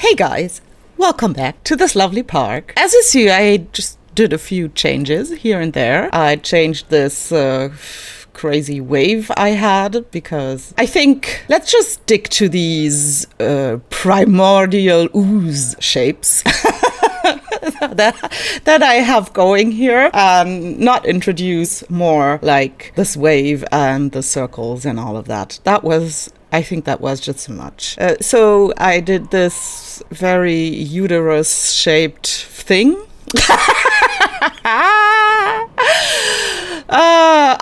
Hey guys, welcome back to this lovely park. As you see, I just did a few changes here and there. I changed this crazy wave I had because I think let's just stick to these primordial ooze shapes that I have going here and not introduce more like this wave and the circles and all of that. I think that was just too much. So I did this very uterus-shaped thing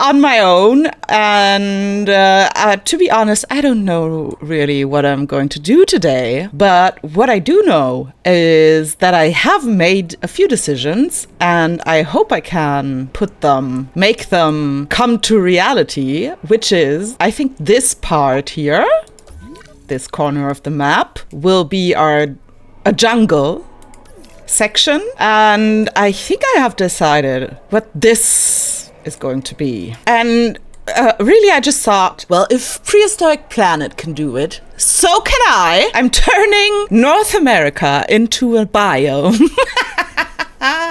on my own. And to be honest, I don't know really what I'm going to do today. But what I do know is that I have made a few decisions, and I hope I can make them come to reality, which is, I think this part here, this corner of the map, will be a jungle section. And I think I have decided what this is going to be. And really, I just thought, well, if Prehistoric Planet can do it, so can I. I'm turning North America into a biome.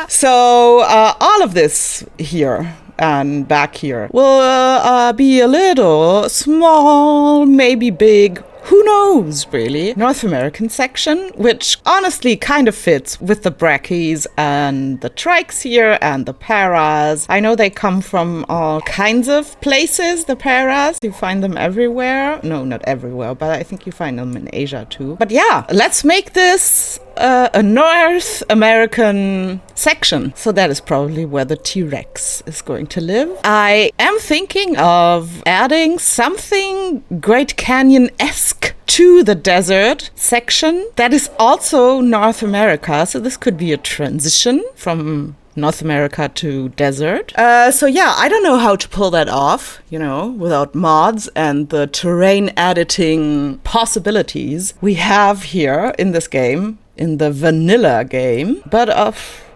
So all of this here and back here will be a little small, maybe big, who knows, really, North American section, which honestly kind of fits with the brackies and the trikes here and the paras. I know they come from all kinds of places, the paras. You find them everywhere. No, not everywhere, but I think you find them in Asia too. But yeah, let's make this a North American section. So that is probably where the T-Rex is going to live. I am thinking of adding something Great Canyon-esque to the desert section that is also North America. So this could be a transition from North America to desert. So yeah, I don't know how to pull that off, without mods and the terrain editing possibilities we have here in this game, in the vanilla game. But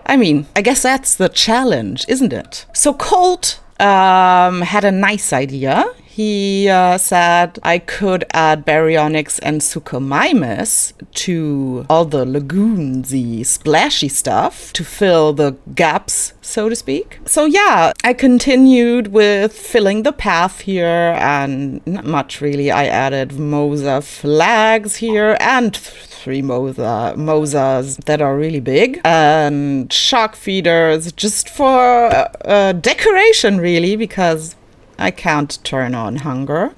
I guess that's the challenge, isn't it? So Colt had a nice idea. He said I could add baryonyx and suchomimus to all the lagoonsy, splashy stuff to fill the gaps, so to speak. So yeah, I continued with filling the path here, and not much really. I added Mosa flags here and three Mosas that are really big, and shark feeders just for decoration, really, because I can't turn on hunger.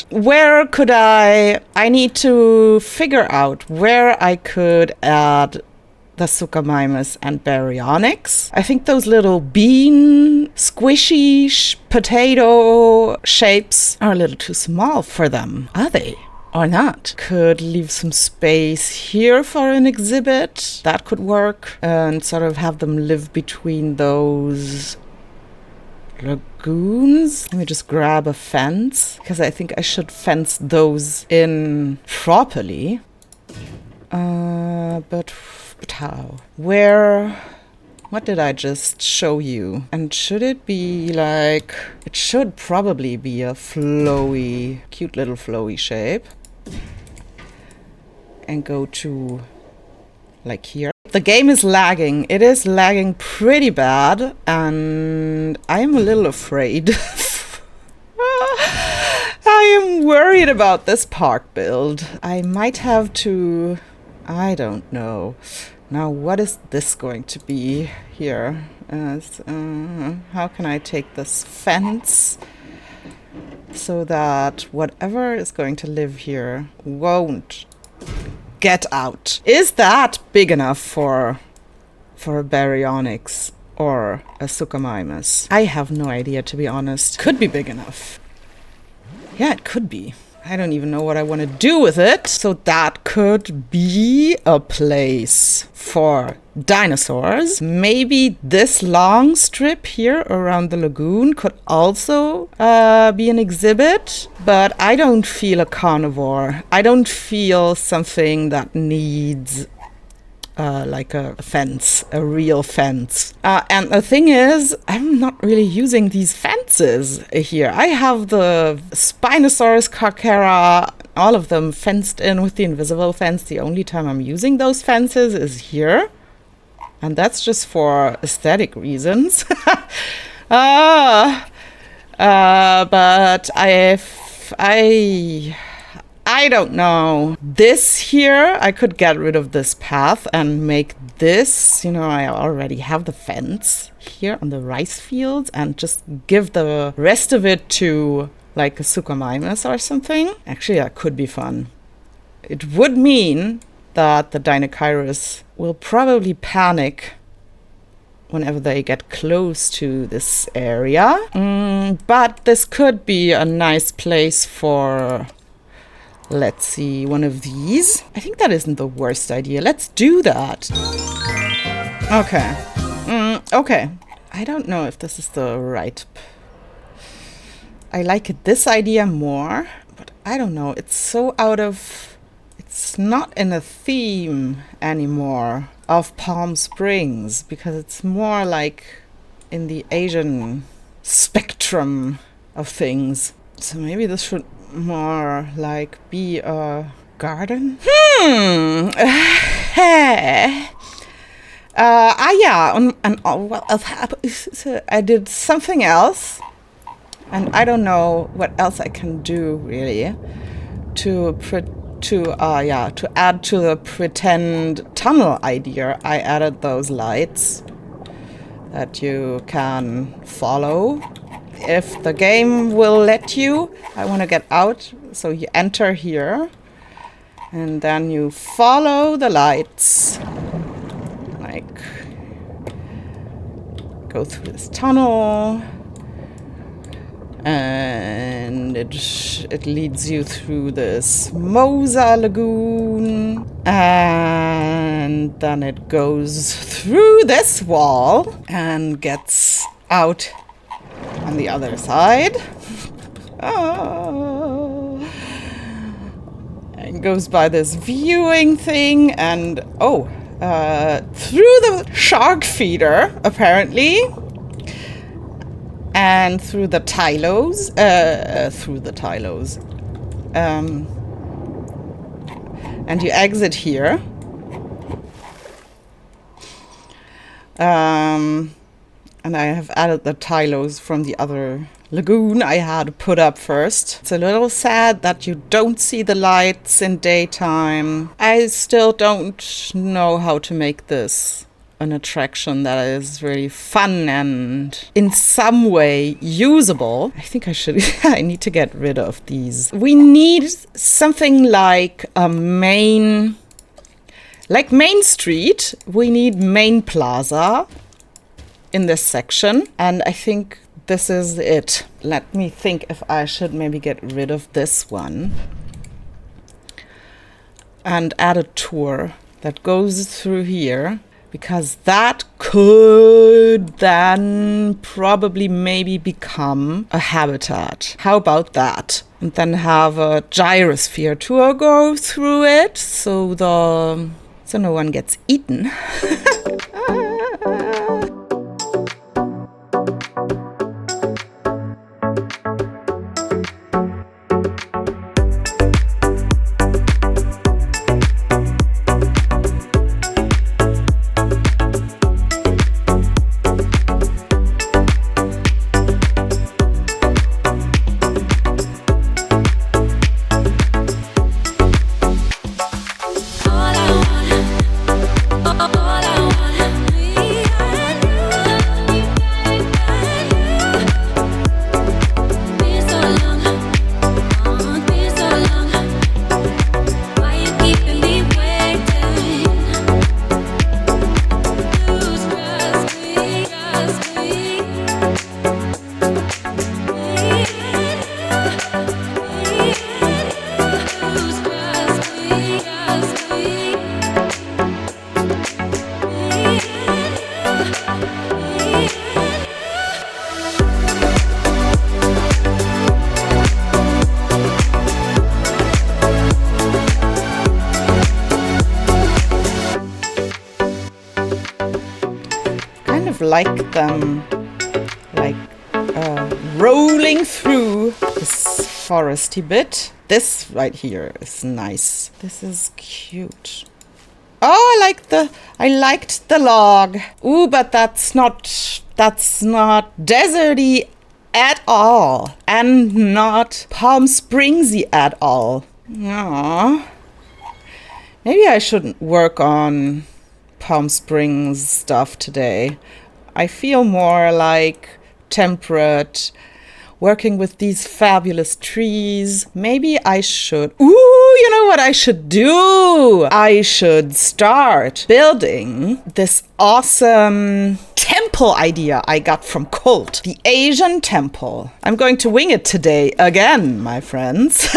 Where could I need to figure out where I could add the suchomimus and baryonyx. I think those little bean, squishy potato shapes are a little too small for them. Are they? Or not? Could leave some space here for an exhibit. That could work. And sort of have them live between those lagoons. Let me just grab a fence, because I think I should fence those in properly. But how? What did I just show you? And should it be like... It should probably be a flowy, cute little flowy shape. And go to like here. The game is lagging. It is lagging pretty bad, and I'm a little afraid. I am worried about this park build. I might have to... I don't know. Now, what is this going to be here? How can I take this fence so that whatever is going to live here won't get out? Is that big enough for a baryonyx or a suchomimus? I have no idea, to be honest. Could be big enough. Yeah, it could be. I don't even know what I want to do with it. So that could be a place for dinosaurs. Maybe this long strip here around the lagoon could also be an exhibit. But I don't feel a carnivore. I don't feel something that needs like a fence, a real fence. And the thing is, I'm not really using these fences here. I have the Spinosaurus carcara all of them fenced in with the invisible fence. The only time I'm using those fences is here. And that's just for aesthetic reasons. But I don't know. This here, I could get rid of this path and make this, you know, I already have the fence here on the rice fields, and just give the rest of it to like a Suchomimus or something. Actually, that could be fun. It would mean that the Deinocheirus will probably panic whenever they get close to this area. But this could be a nice place for, let's see, one of these. I think that isn't the worst idea. Let's do that. Okay. Okay. I don't know if this is the right... I like this idea more, but I don't know. It's so out of... It's not in a theme anymore of Palm Springs, because it's more like in the Asian spectrum of things. So maybe this should more like be a garden? I did something else, and I don't know what else I can do really to add to the pretend tunnel idea. I added those lights that you can follow if the game will let you. I want to get out, so you enter here and then you follow the lights, like go through this tunnel, and it leads you through this Mosa Lagoon, and then it goes through this wall and gets out on the other side. And goes by this viewing thing, and through the shark feeder apparently, and through the Tylos, and you exit here. And I have added the Tylos from the other lagoon I had put up first. It's a little sad that you don't see the lights in daytime. I still don't know how to make this an attraction that is really fun and in some way usable. I think I need to get rid of these. We need something like a Main Street. We need Main Plaza in this section, and I think this is it. Let me think if I should maybe get rid of this one and add a tour that goes through here, because that could then probably maybe become a habitat. How about that? And then have a gyrosphere tour go through it, so no one gets eaten. Like them rolling through this foresty bit. this right here is nice. This is cute. Oh, I liked the log. Ooh, but that's not deserty at all. And not Palm Springsy at all. Aww. Maybe I shouldn't work on Palm Springs stuff today. I feel more like temperate, working with these fabulous trees. Maybe I should... Ooh, you know what I should do? I should start building this awesome temple idea I got from Colt. The Asian temple. I'm going to wing it today again, my friends.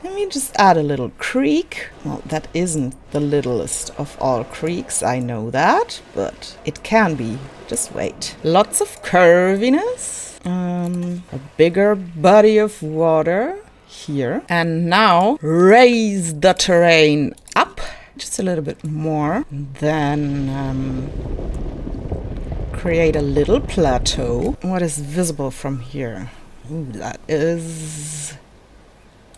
Let me just add a little creek. Well, that isn't the littlest of all creeks, I know that, but it can be. Just wait. Lots of curviness. A bigger body of water here. And now raise the terrain up just a little bit more. Then create a little plateau. What is visible from here? Ooh, that is...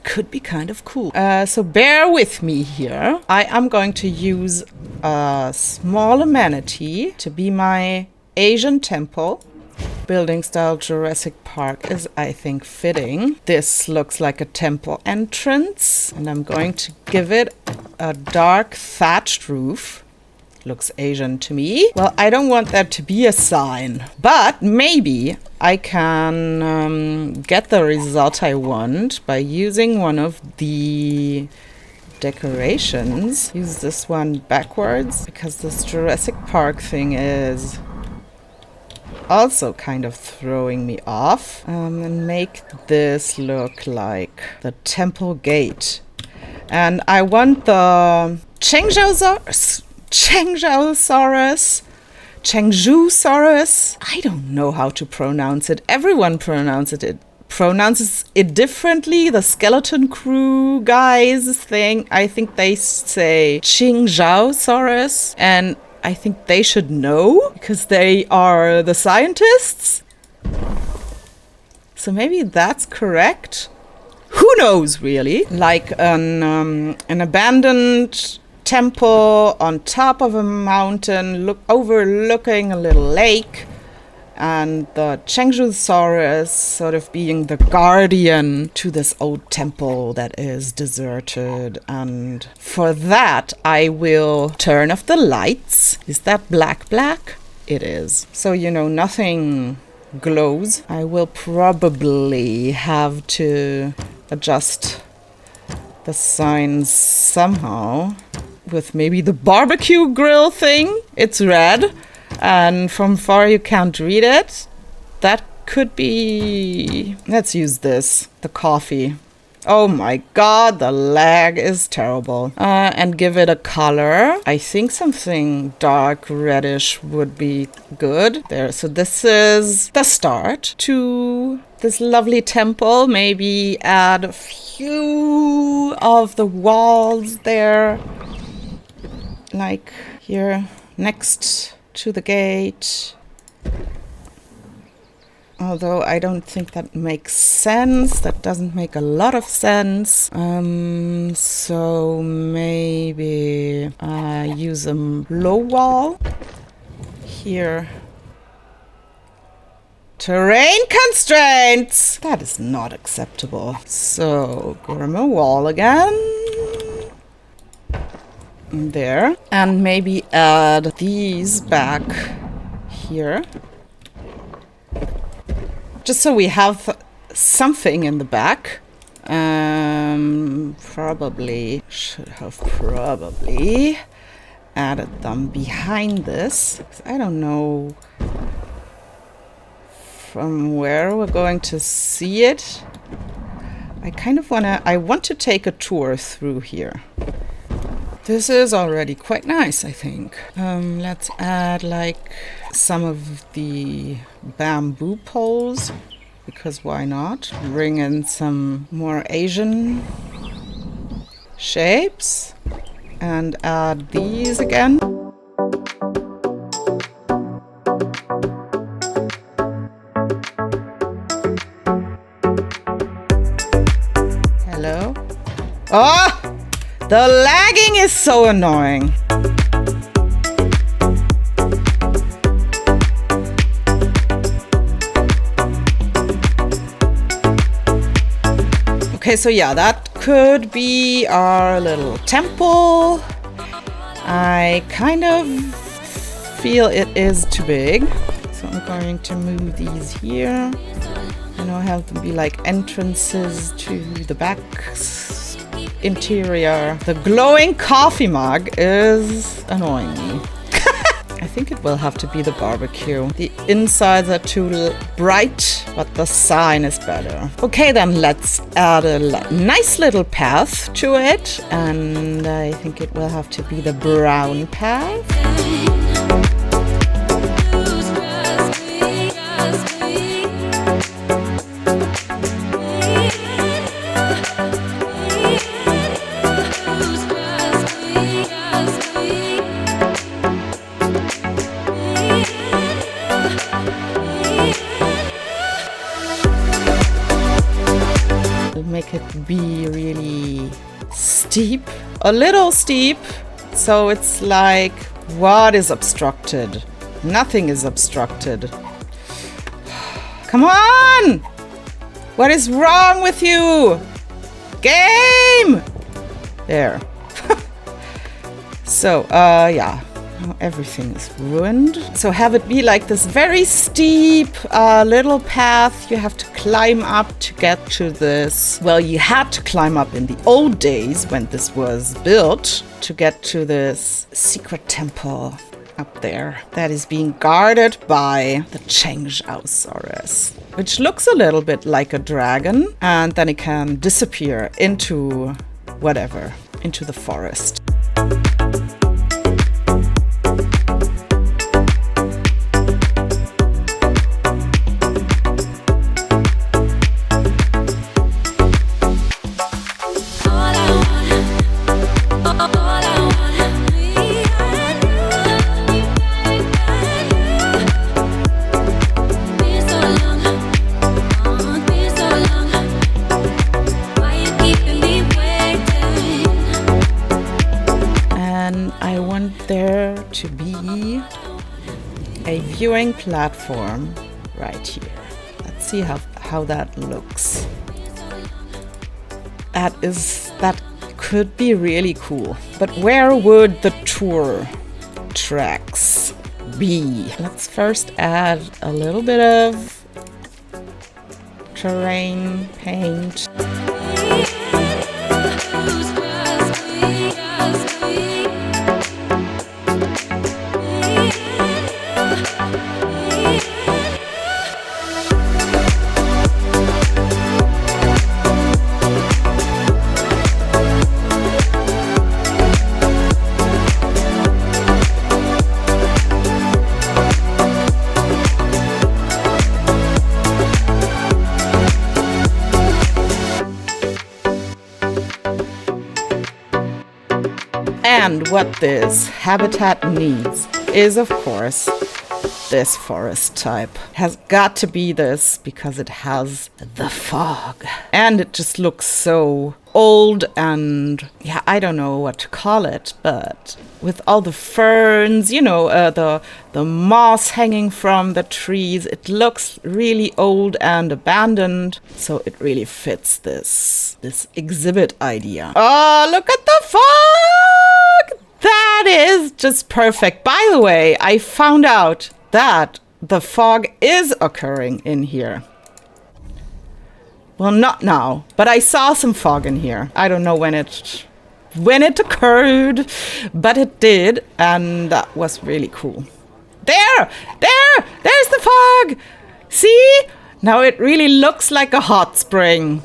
could be kind of cool. So bear with me here. I am going to use a small amenity to be my Asian temple. Building style Jurassic Park is, I think, fitting. This looks like a temple entrance, and I'm going to give it a dark thatched roof. Looks Asian to me. Well, I don't want that to be a sign, but maybe I can get the result I want by using one of the decorations. Use this one backwards because this Jurassic Park thing is also kind of throwing me off. And make this look like the temple gate. And I want the Qianzhousaurus. I don't know how to pronounce it. Everyone pronounces it differently. The Skeleton Crew guys thing, I think they say Qianzhousaurus, and I think they should know because they are the scientists. So maybe that's correct. Who knows, really? Like an abandoned temple on top of a mountain, overlooking a little lake, and the Qianzhousaurus sort of being the guardian to this old temple that is deserted. And for that, I will turn off the lights. Is that black? It is. So, you know, nothing glows. I will probably have to adjust the signs somehow with maybe the barbecue grill thing. It's red, and from far you can't read it. That could be... Let's use this, the coffee. Oh my god, the lag is terrible. And give it a color. I think something dark reddish would be good. There, so this is the start to this lovely temple. Maybe add a few of the walls there. Like here, next to the gate. Although I don't think that makes sense. That doesn't make a lot of sense. So maybe use a low wall here. Terrain constraints! That is not acceptable. So, Grimmer wall again. There. And maybe add these back here. Just so we have something in the back. Should have added them behind this. I don't know from where we're going to see it. I want to take a tour through here. This is already quite nice, I think. Let's add like some of the bamboo poles, because why not? Bring in some more Asian shapes and add these again. Oh, the lagging is so annoying. Okay, so yeah, that could be our little temple. I kind of feel it is too big. So I'm going to move these here. You know, have them be like entrances to the back interior. The glowing coffee mug is annoying me. I think it will have to be the barbecue. The insides are too bright, but the sign is better. Okay, then let's add a nice little path to it. And I think it will have to be the brown path. Make it be really steep, a little steep, so it's like, what is obstructed? Nothing is obstructed. Come on! What is wrong with you? Game! There. So, yeah. Everything is ruined. So have it be like this very steep little path you have to climb up to get to this. Well, you had to climb up in the old days when this was built to get to this secret temple up there that is being guarded by the Qianzhousaurus, which looks a little bit like a dragon, and then it can disappear into whatever, into the forest. There to be a viewing platform right here. Let's see how that looks. That could be really cool. But where would the tour tracks be? Let's first add a little bit of terrain paint. And what this habitat needs is, of course, this forest type. Has got to be this because it has the fog. And it just looks so old and, yeah, I don't know what to call it, but with all the ferns, you know, the moss hanging from the trees, it looks really old and abandoned. So it really fits this exhibit idea. Oh, look at the fog! That is just perfect. By the way, I found out that the fog is occurring in here. Well, not now, but I saw some fog in here. I don't know when it occurred, but it did, and that was really cool. There's the fog! See? Now it really looks like a hot spring.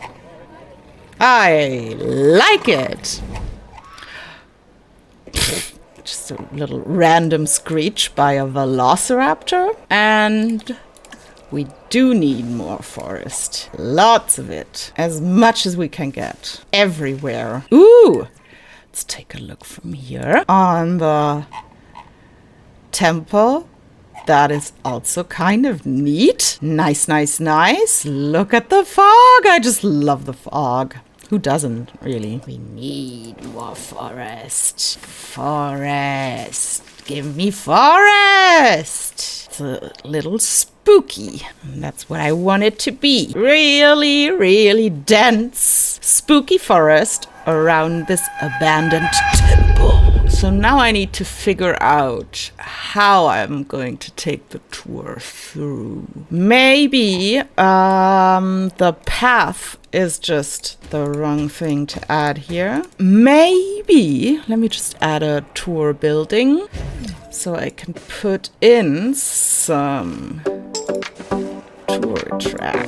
I like it. Just a little random screech by a velociraptor. And we do need more forest. Lots of it. As much as we can get. Everywhere. Ooh! Let's take a look from here. On the temple. That is also kind of neat. Nice, nice, nice. Look at the fog. I just love the fog. Who doesn't, really? We need more forest. Forest. Give me forest. It's a little spooky. And that's what I want it to be. Really, really dense, spooky forest around this abandoned temple. So now I need to figure out how I'm going to take the tour through. Maybe the path is just the wrong thing to add here. Maybe, let me just add a tour building so I can put in some tour track.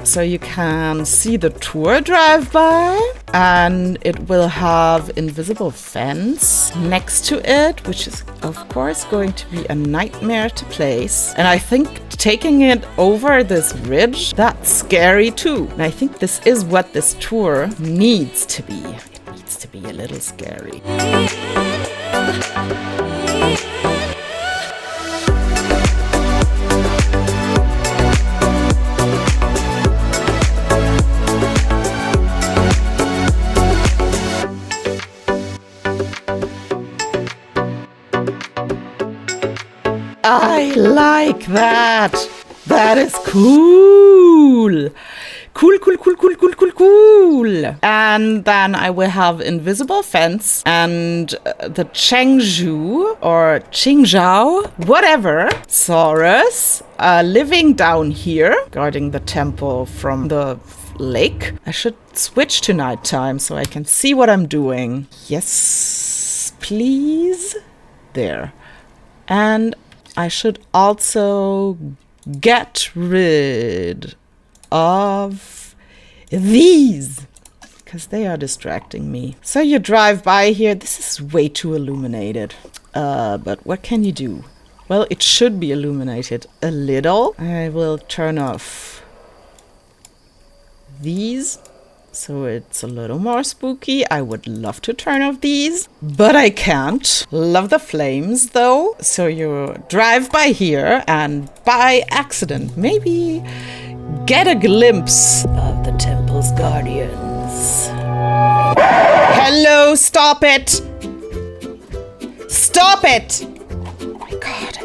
So you can see the tour drive by, and it will have invisible fence next to it, which is of course going to be a nightmare to place. And I think taking it over this ridge, that's scary too. And I think this is what this tour needs to be. It needs to be a little scary. I like that. That is cool. Cool. And then I will have invisible fence and the Qianzhou or Qianzhou, whatever, Saurus living down here, guarding the temple from the lake. I should switch to nighttime so I can see what I'm doing. Yes, please. There. And I should also get rid of these because they are distracting me. So you drive by here. This is way too illuminated. But what can you do? Well, it should be illuminated a little. I will turn off these so it's a little more spooky. I would love to turn off these, but I can't. Love the flames though. So you drive by here and by accident maybe get a glimpse of the temple's guardians. Hello, stop it! Stop it! Oh my God.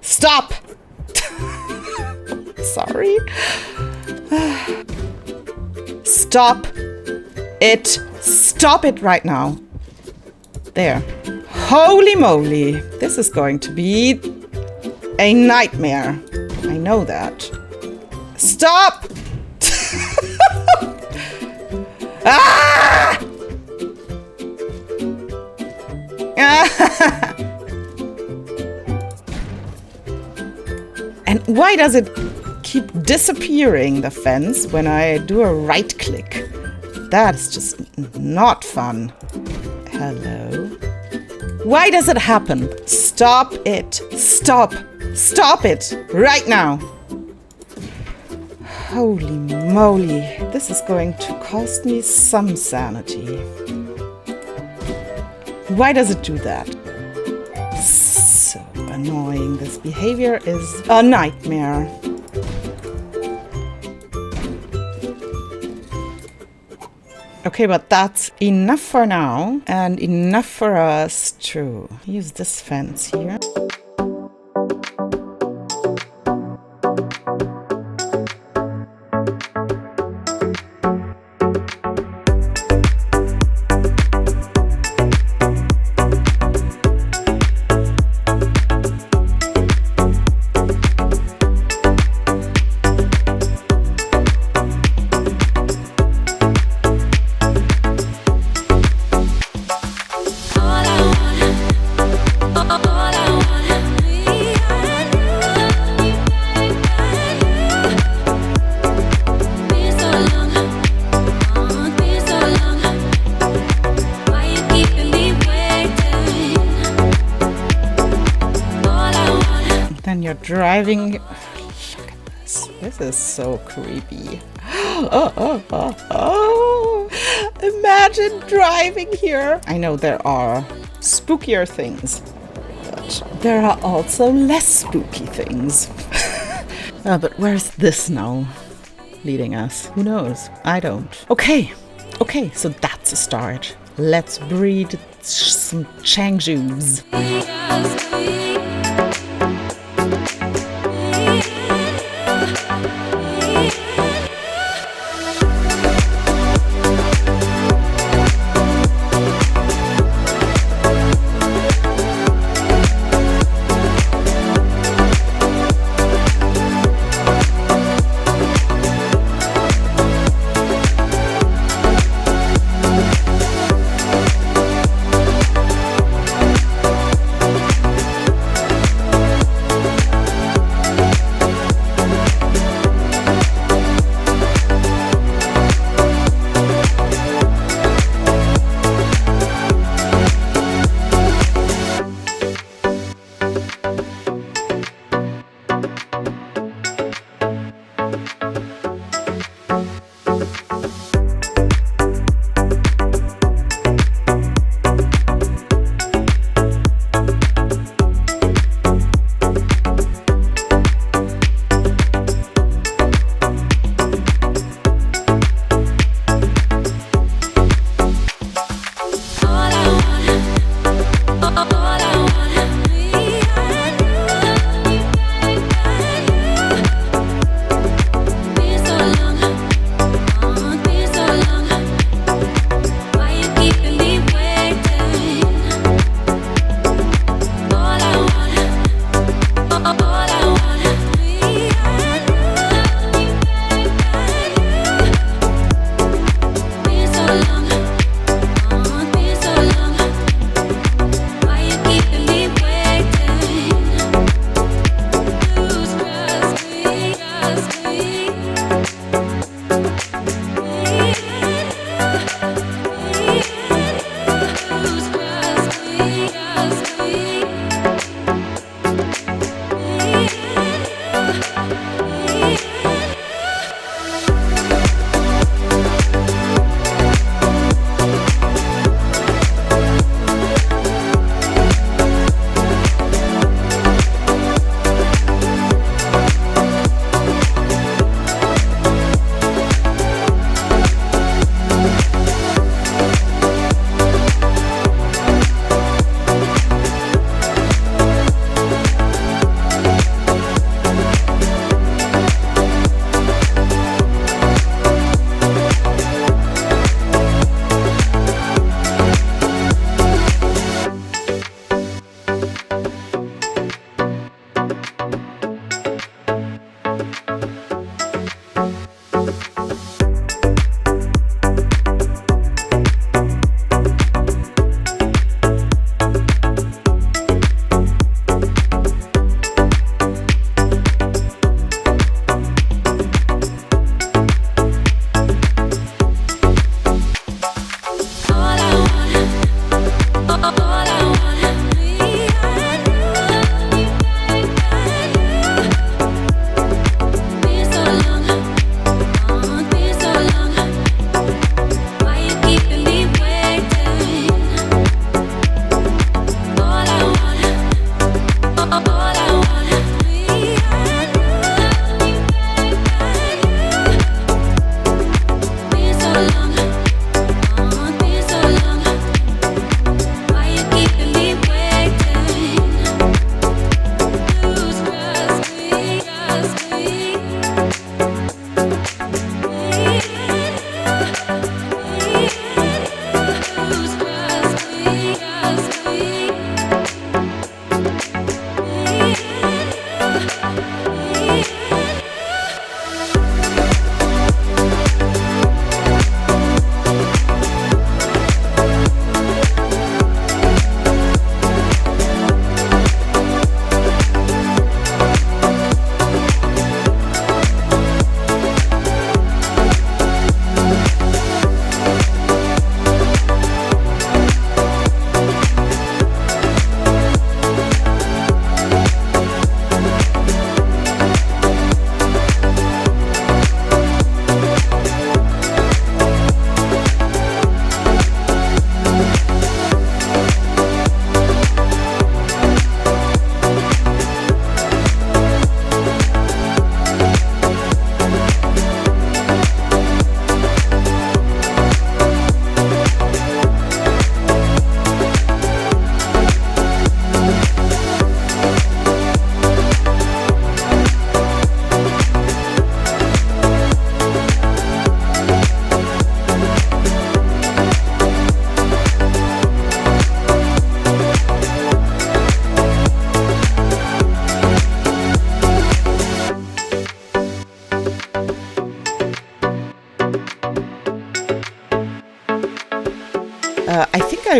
Stop! Sorry. Stop it. Stop it right now. There. Holy moly. This is going to be a nightmare. I know that. Stop! Ah! And why does it keep disappearing, the fence, when I do a right click? That is just not fun. Hello? Why does it happen? Stop it. Stop. Stop it. Right now. Holy moly. This is going to cost me some sanity. Why does it do that? So annoying. This behavior is a nightmare. Okay, but that's enough for now, and enough for us to use this fence here. Driving. Look at this. This is so creepy. Imagine driving here. I know there are spookier things, but there are also less spooky things. But where's this now leading us? Who knows? I don't. Okay, so that's a start. Let's breed some Qianzhous.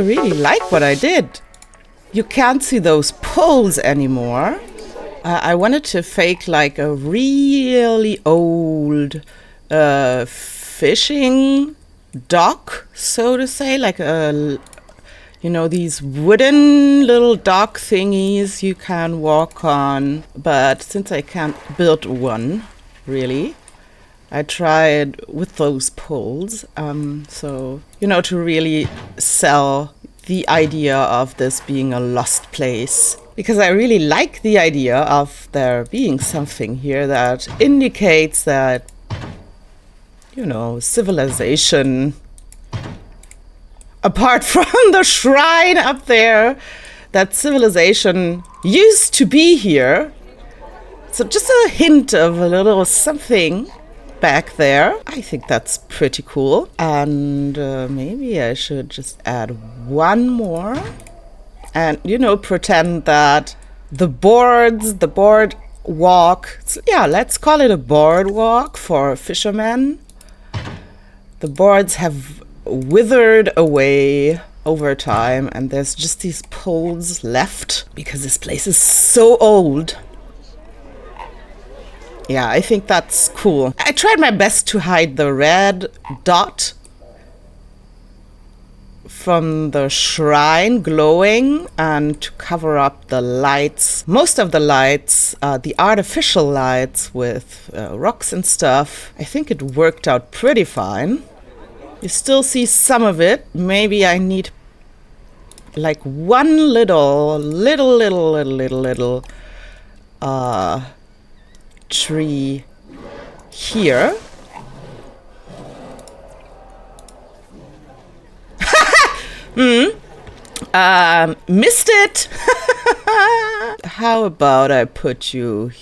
really like what I did. You can't see those poles anymore. I wanted to fake like a really old fishing dock, so to say, like a, you know, these wooden little dock thingies you can walk on. But since I can't build one, really, I tried with those poles. So, you know, to really sell the idea of this being a lost place. Because I really like the idea of there being something here that indicates that, you know, civilization, apart from the shrine up there, that civilization used to be here. So just a hint of a little something back there. I think that's pretty cool. And maybe I should just add one more. And, you know, pretend that the board walk, yeah, let's call it a boardwalk for fishermen. The boards have withered away over time, and there's just these poles left because this place is so old. Yeah, I think that's cool. I tried my best to hide the red dot from the shrine glowing and to cover up the lights. Most of the lights, the artificial lights with rocks and stuff, I think it worked out pretty fine. You still see some of it. Maybe I need like one little tree here. Missed it. How about I put you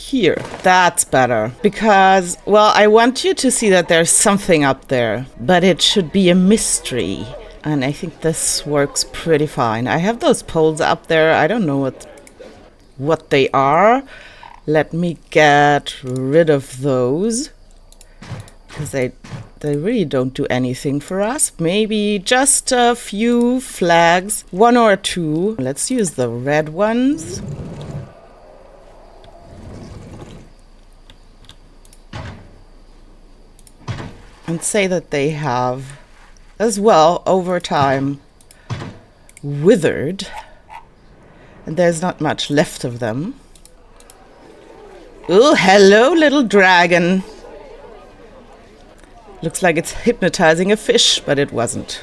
here? That's better. Because, well, I want you to see that there's something up there, but it should be a mystery. And I think this works pretty fine. I have those poles up there. I don't know what they are. Let me get rid of those, because they really don't do anything for us. Maybe just a few flags, one or two. Let's use the red ones. And say that they have, as well, over time, withered. And there's not much left of them. Oh, hello, little dragon. Looks like it's hypnotizing a fish, but it wasn't.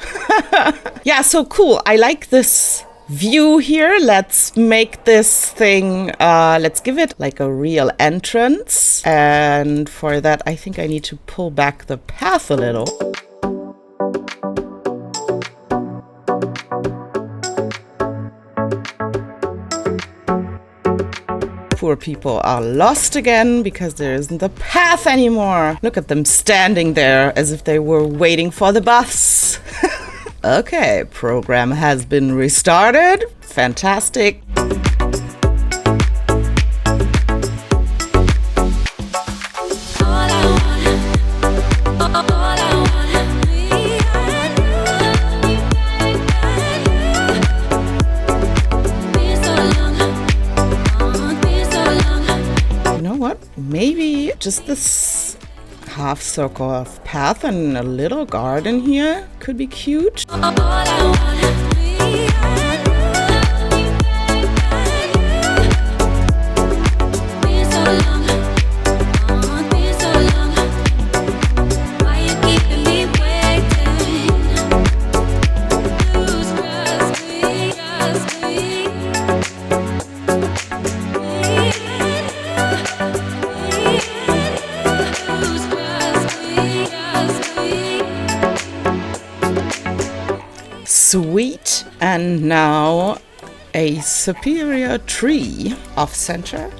Yeah, so cool. I like this view here. Let's make this thing, let's give it like a real entrance. And for that, I think I need to pull back the path a little. Poor people are lost again because there isn't a path anymore. Look at them standing there as if they were waiting for the bus. Okay, program has been restarted. Fantastic. Maybe just this half circle of path and a little garden here could be cute. Sweet. And now a superior tree off center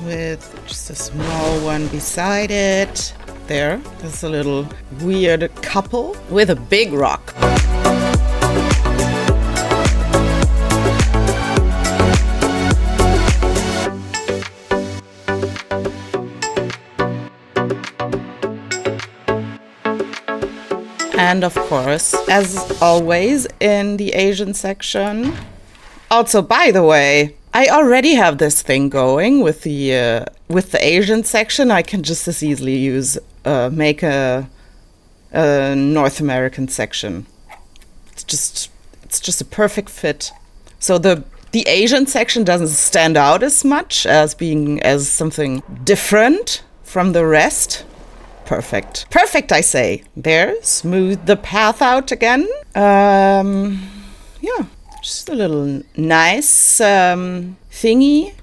with just a small one beside it. There's a little weird couple with a big rock. And of course, as always in the Asian section. Also, by the way, I already have this thing going with the Asian section. I can just as easily make a North American section. It's just a perfect fit. So the Asian section doesn't stand out as much as being as something different from the rest. Perfect. Perfect, I say. There, smooth the path out again. Yeah, just a little nice thingy.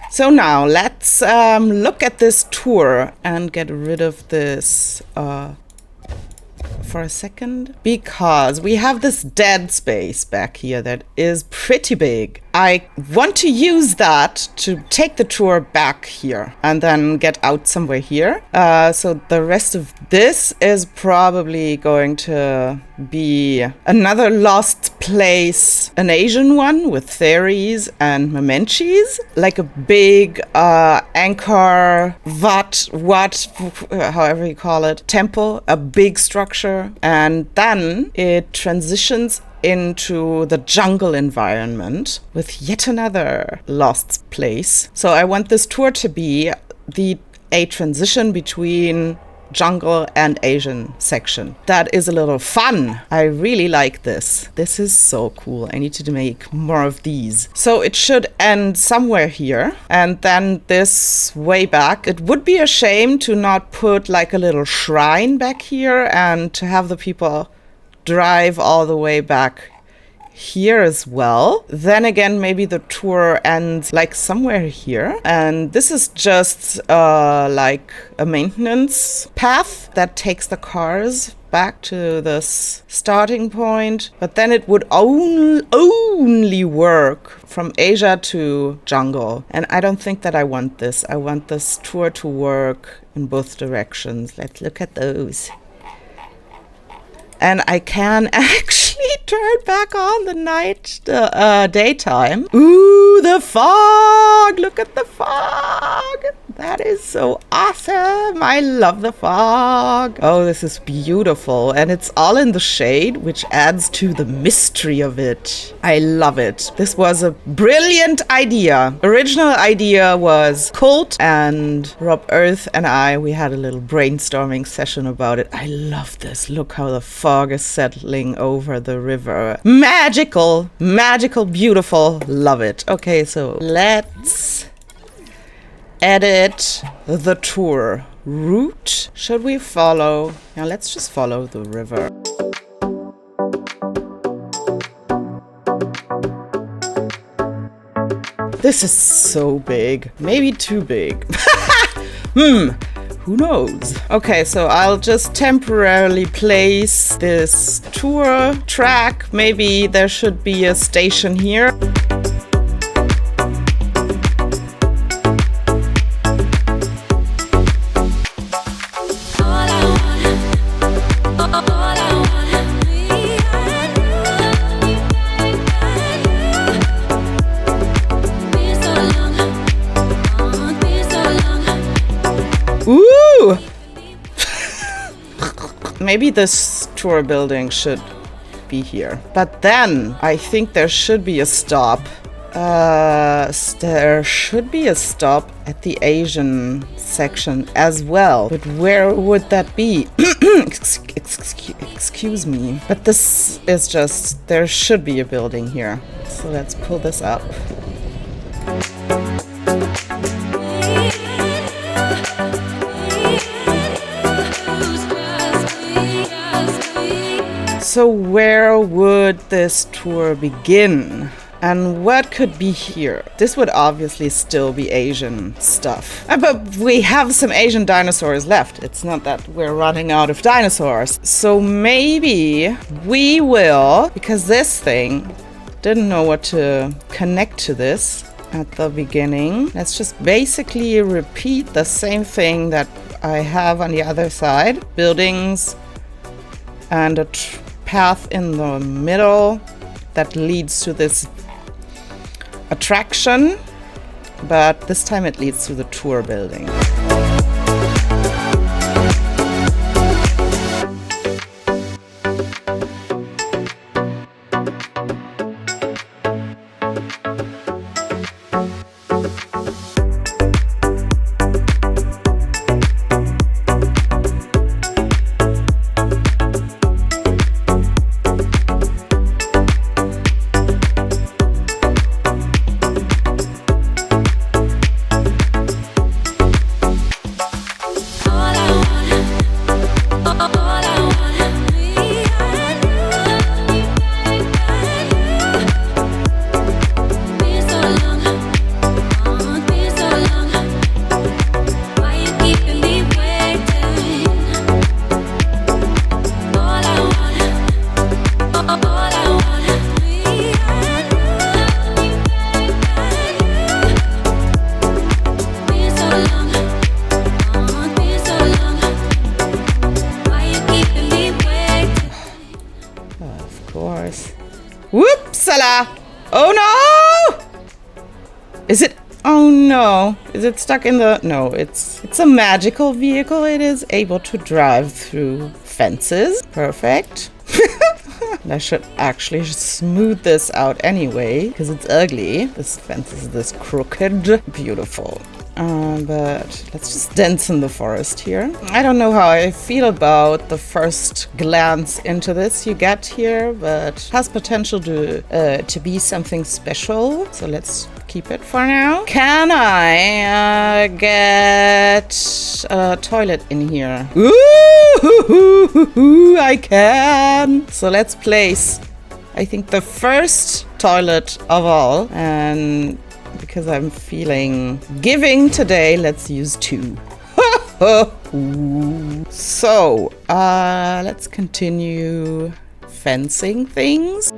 So now let's look at this tour and get rid of this for a second, because we have this dead space back here that is pretty big. I want to use that to take the tour back here and then get out somewhere here. So the rest of this is probably going to be another lost place, an Asian one with fairies and memenches, like a big Angkor Wat, however you call it, temple, a big structure. And then it transitions into the jungle environment with yet another lost place. So I want this tour to be a transition between jungle and Asian section. That is a little fun. I really like this. This is so cool. I need to make more of these. So it should end somewhere here, and then this way back. It would be a shame to not put like a little shrine back here and to have the people drive all the way back here as well. Then again, maybe the tour ends like somewhere here. And this is just like a maintenance path that takes the cars back to this starting point. But then it would only work from Asia to jungle. And I don't think that I want this. I want this tour to work in both directions. Let's look at those. And I can actually turn back on the daytime. Ooh, the fog! Look at the fog! That is so awesome! I love the fog. Oh, this is beautiful. And it's all in the shade, which adds to the mystery of it. I love it. This was a brilliant idea. Original idea was Colt and Rob Earth and we had a little brainstorming session about it. I love this. Look how the fog is settling over the river. Magical, magical, beautiful. Love it. Okay, so let's edit the tour route. Should we follow? Now let's just follow the river. This is so big. Maybe too big. Who knows? Okay, so I'll just temporarily place this tour track. Maybe there should be a station here. Ooh! Maybe this tour building should be here. But then I think there should be a stop. There should be a stop at the Asian section as well. But where would that be? Excuse me. But this is just, there should be a building here. So let's pull this up. So where would this tour begin? And what could be here? This would obviously still be Asian stuff. But we have some Asian dinosaurs left. It's not that we're running out of dinosaurs. So maybe we will, because this thing didn't know what to connect to this at the beginning. Let's just basically repeat the same thing that I have on the other side. Buildings and a path in the middle that leads to this attraction, but this time it leads to the tour building. Oopsala! Oh no! Is it? Oh no. Is it stuck in the... No, it's a magical vehicle. It is able to drive through fences. Perfect. I should actually smooth this out anyway, because it's ugly. This fence is this crooked. Beautiful. But let's just dance in the forest here. I don't know how I feel about the first glance into this you get here, but it has potential to be something special. So let's keep it for now. Can I get a toilet in here? Ooh, I can. So let's place, I think, the first toilet of all. And because I'm feeling giving today, let's use 2. So, let's continue fencing things.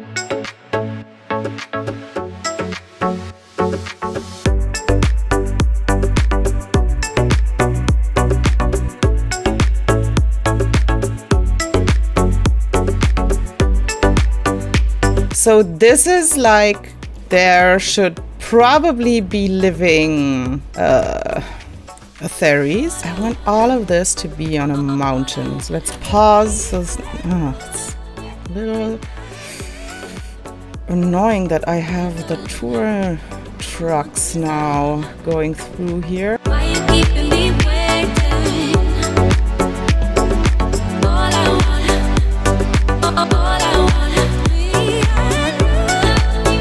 So this is like, there should probably be living theories. I want all of this to be on a mountain. So let's pause. It's a little annoying that I have the tour trucks now going through here. Why you keeping me waiting? All I want, me and you.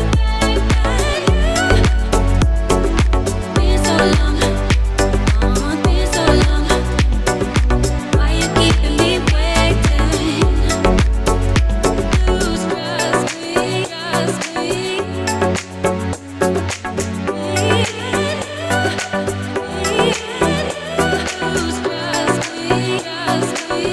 Been so long, been so long. Why you keeping me waiting? Lose trust me, trust me. Lose trust me, trust me.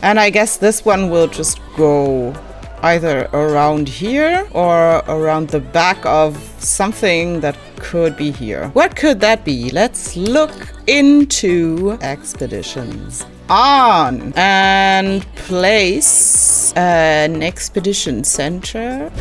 And I guess this one will just go either around here or around the back of something that could be here. What could that be? Let's look into expeditions. On and place an expedition center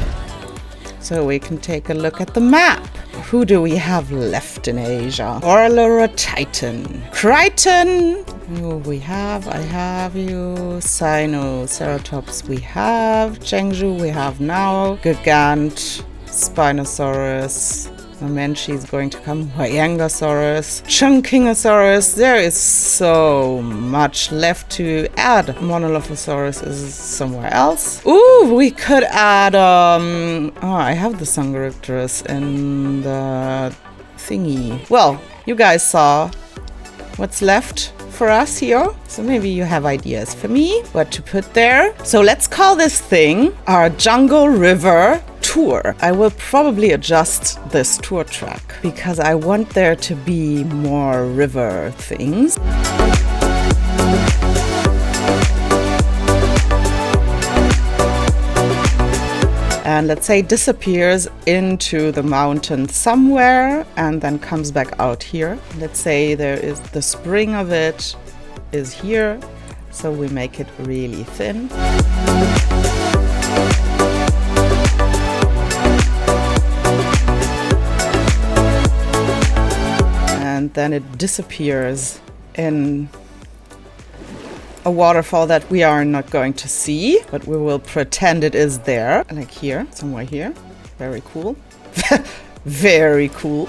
so we can take a look at the map. Who do we have left in Asia? Orla Titan. Crichton. Who we have? I have you. Sinoceratops we have. Qianzhou we have now. Gigant. Spinosaurus. Menchi is going to come. Qianzhousaurus. Chungkingosaurus. There is so much left to add. Monolophosaurus is somewhere else. Ooh, we could add oh, I have the Sangaripterus in the thingy. Well, you guys saw what's left for us here. So maybe you have ideas for me what to put there. So let's call this thing our Jungle River Tour. I will probably adjust this tour track because I want there to be more river things. And let's say disappears into the mountain somewhere and then comes back out here. Let's say there is the spring of it is here, so we make it really thin. And and then it disappears in a waterfall that we are not going to see, but we will pretend it is there. Like here, somewhere here. Very cool. Very cool.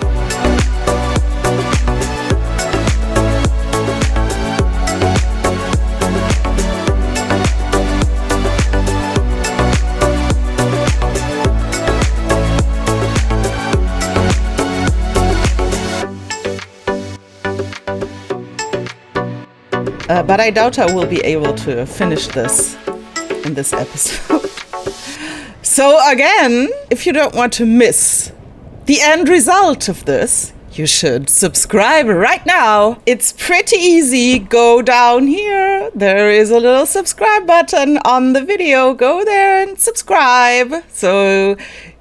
But I doubt I will be able to finish this in this episode. So again, if you don't want to miss the end result of this, you should subscribe right now. It's pretty easy. Go down here. There is a little subscribe button on the video. Go there and subscribe. So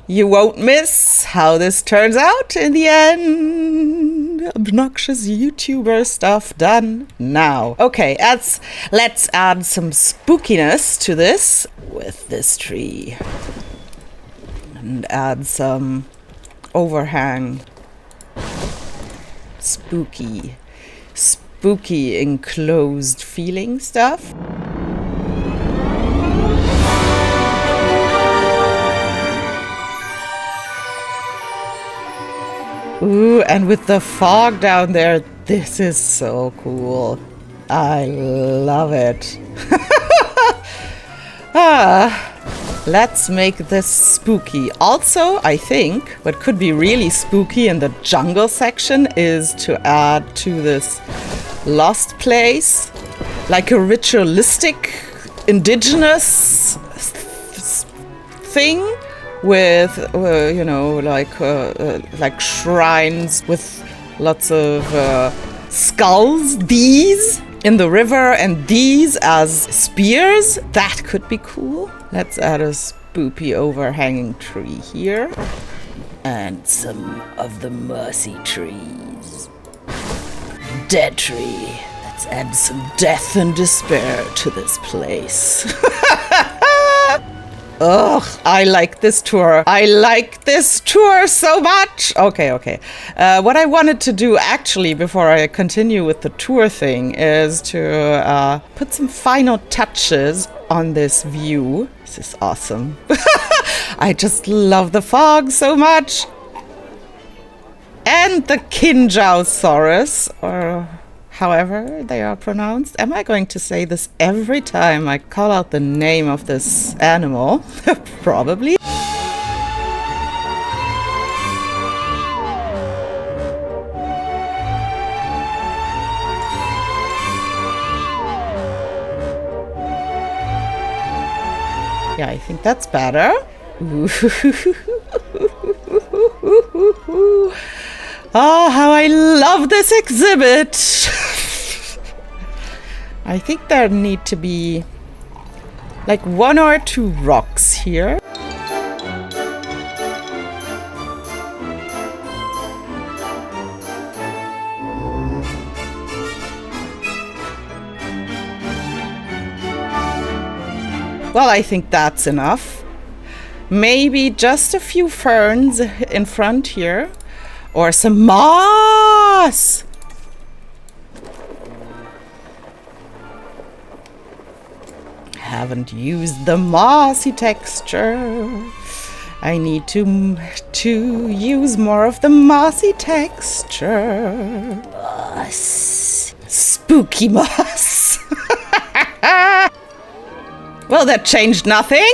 you won't miss how this turns out in the end. Obnoxious YouTuber stuff done now. Okay, let's add some spookiness to this with this tree. And add some overhang. Spooky enclosed feeling stuff. Ooh, and with the fog down there, this is so cool. I love it. Let's make this spooky. Also, I think what could be really spooky in the jungle section is to add to this lost place like a ritualistic indigenous thing with you know, like shrines with lots of skulls, these in the river and these as spears. That could be cool. Let's add a spoopy overhanging tree here and some of the mossy trees. Dead tree. Let's add some death and despair to this place. Ugh, I like this tour. I like this tour so much. Okay. What I wanted to do actually before I continue with the tour thing is to put some final touches on this view. This is awesome. I just love the fog so much. And the Qianzhousaurus, or however they are pronounced. Am I going to say this every time I call out the name of this animal? Probably. Yeah, I think that's better. Oh, how I love this exhibit! I think there need to be like 1 or 2 rocks here. Well, I think that's enough. Maybe just a few ferns in front here. Or some moss! Haven't used the mossy texture. I need to use more of the mossy texture. Moss. Spooky moss. Well, that changed nothing.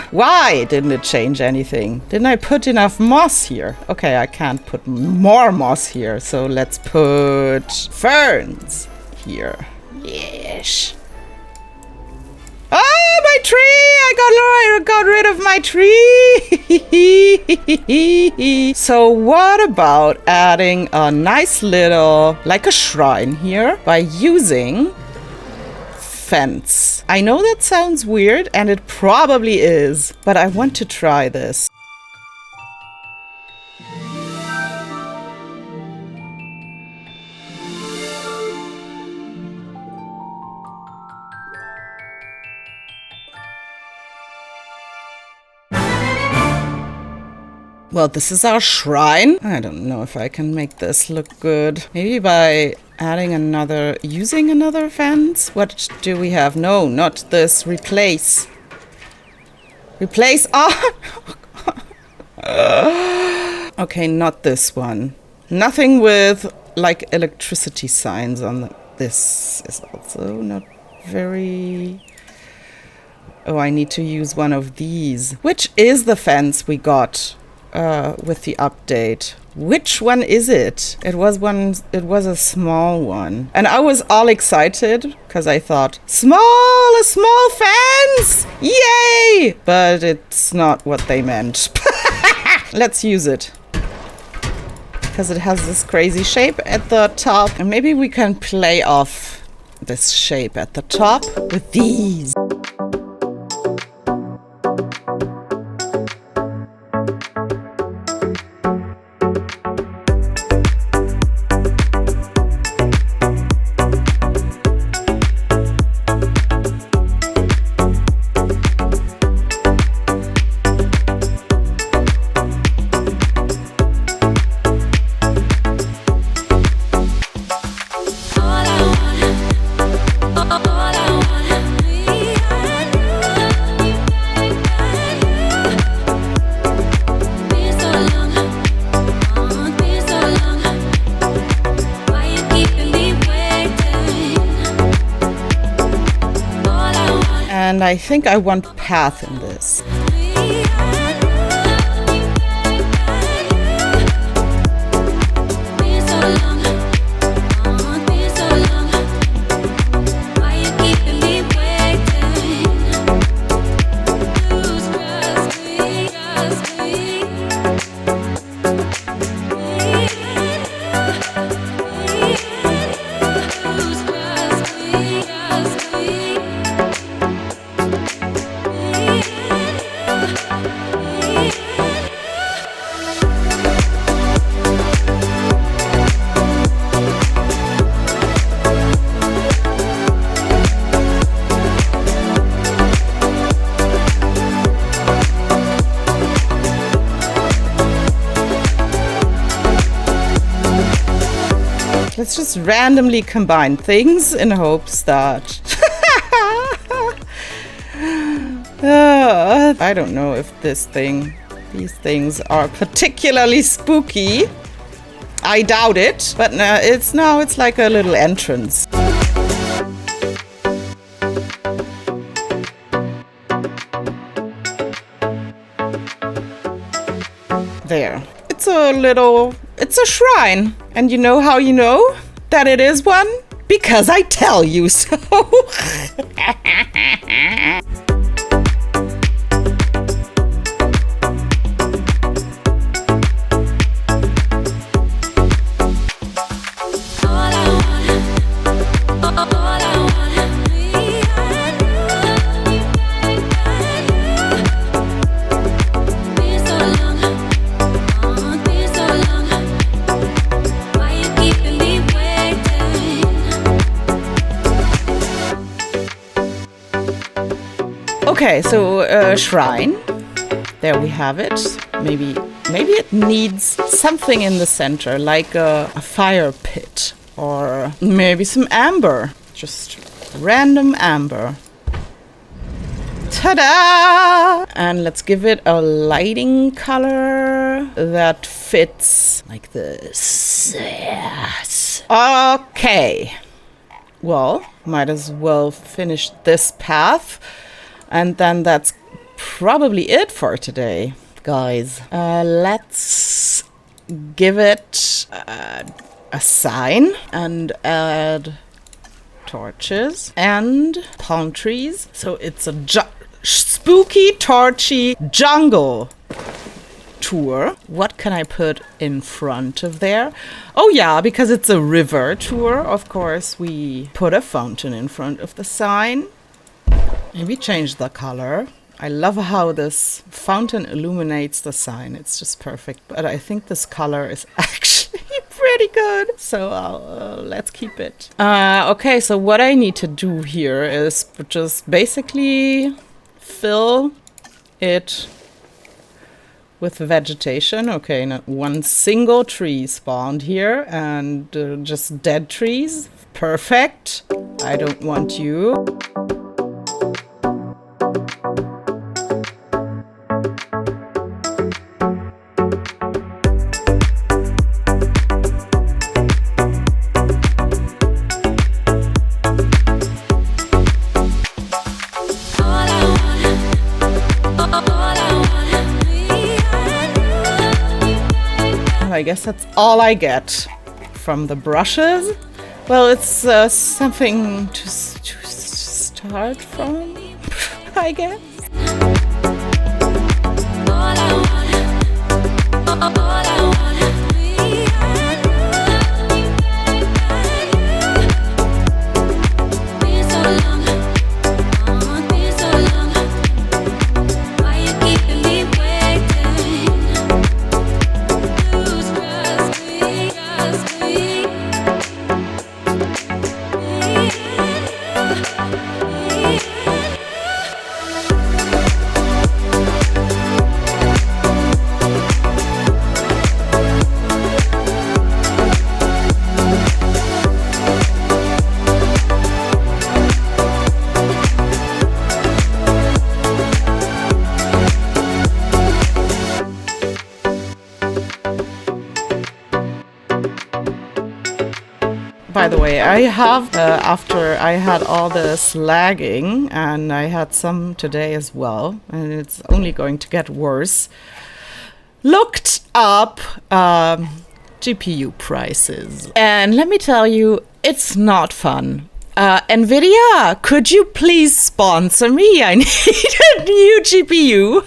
Why didn't it change anything? Didn't I put enough moss here? Okay, I can't put more moss here, so let's put ferns here. Yes. Oh, my tree! I got rid of my tree! So what about adding a nice little, like a shrine here, by using fence? I know that sounds weird, and it probably is, but I want to try this. Well, this is our shrine. I don't know if I can make this look good. Maybe by adding another, using another fence? What do we have? No, not this. Replace. Replace. Oh! Okay, not this one. Nothing with like electricity signs on the, this is also not very... Oh, I need to use one of these. Which is the fence we got with the update? Which one is it? It was a small one. And I was all excited because I thought, a small fence! Yay! But it's not what they meant. Let's use it. Because it has this crazy shape at the top. And maybe we can play off this shape at the top with these. And I think I want path in this. Let's just randomly combine things in hopes that... I don't know if these things are particularly spooky. I doubt it, but it's like a little entrance. There. It's a shrine. And you know how you know that it is one? Because I tell you so. Okay, so shrine. There we have it. Maybe it needs something in the center, like a fire pit, or maybe some amber. Just random amber. Ta-da! And let's give it a lighting color that fits like this. Yes. Okay. Well, might as well finish this path. And then that's probably it for today, guys. Let's give it a sign and add torches and palm trees. So it's a spooky, torchy jungle tour. What can I put in front of there? Oh yeah, because it's a river tour, of course, we put a fountain in front of the sign. Maybe change the color. I love how this fountain illuminates the sign. It's just perfect. But I think this color is actually pretty good. So let's keep it. Okay, so what I need to do here is just basically fill it with the vegetation. Okay, not one single tree spawned here, and just dead trees. Perfect. I don't want you. I guess that's all I get from the brushes. Well, it's something to start from, I guess. By the way, I have, after I had all this lagging, and I had some today as well, and it's only going to get worse, looked up GPU prices. And let me tell you, it's not fun. NVIDIA, could you please sponsor me? I need a new GPU.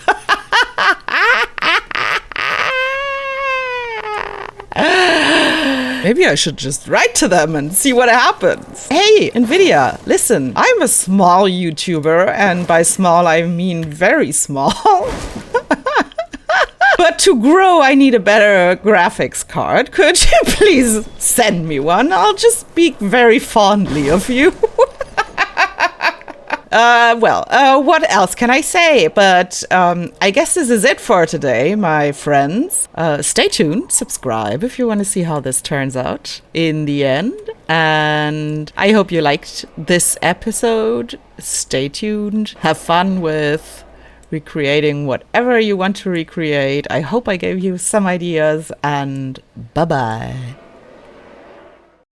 Maybe I should just write to them and see what happens. Hey, NVIDIA, listen, I'm a small YouTuber, and by small I mean very small. But to grow, I need a better graphics card. Could you please send me one? I'll just speak very fondly of you. What else can I say? But I guess this is it for today, my friends. Stay tuned, subscribe if you want to see how this turns out in the end. And I hope you liked this episode. Stay tuned. Have fun with recreating whatever you want to recreate. I hope I gave you some ideas, and bye-bye.